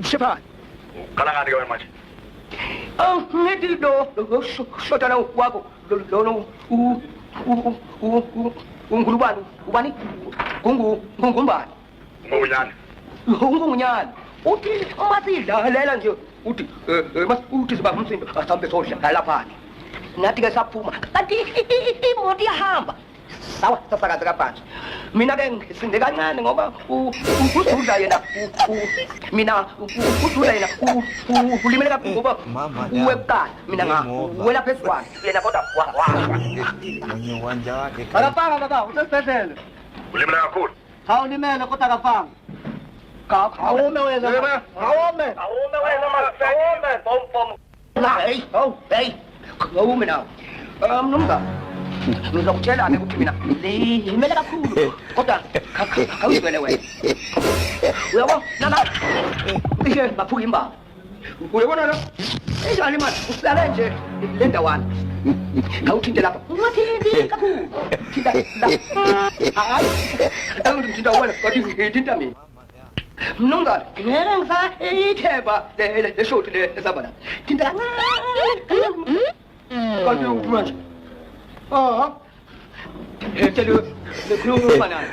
Siapa? Kalangan dia orang macam. Nanti do sotana wago dono ungguruban ubani gungumban Munyan. gungunyan uti mati dalan je uti mas uti sebab musim sampai sosial halapan nanti ke sapuma tadi mau dia hamba sawah terpakat mina geng sendegangan ngoba sudah ya nak mina sudah ya nak lima nak ngoba webkan mina nga wala peswan ya nak kota wah Menyewan jahat. Tagapang ba? Utos special. Boleh mana aku? How ni men ako tagapang. How me we na. How me. Này, đây, gấu mình nào, đúng rồi, mình lọc chế là này cũng mình nào, đi mấy cái khu, có ta, khẩu gì này vậy, được không? Nào, đi chơi, bà phu im bảo, được không nào? Cái giờ này mà, ra đây chơi, lên đầu ăn, khẩu chín là, mà thì đi các khu, thì đây, ai, tao đừng chín đầu là có đi chín trăm nghìn. Nung rồi, nghe rằng sao? Thế bà, để số để sao bà? Tin ta. Con yêu brunch. Thế chứ được, được luôn mà này.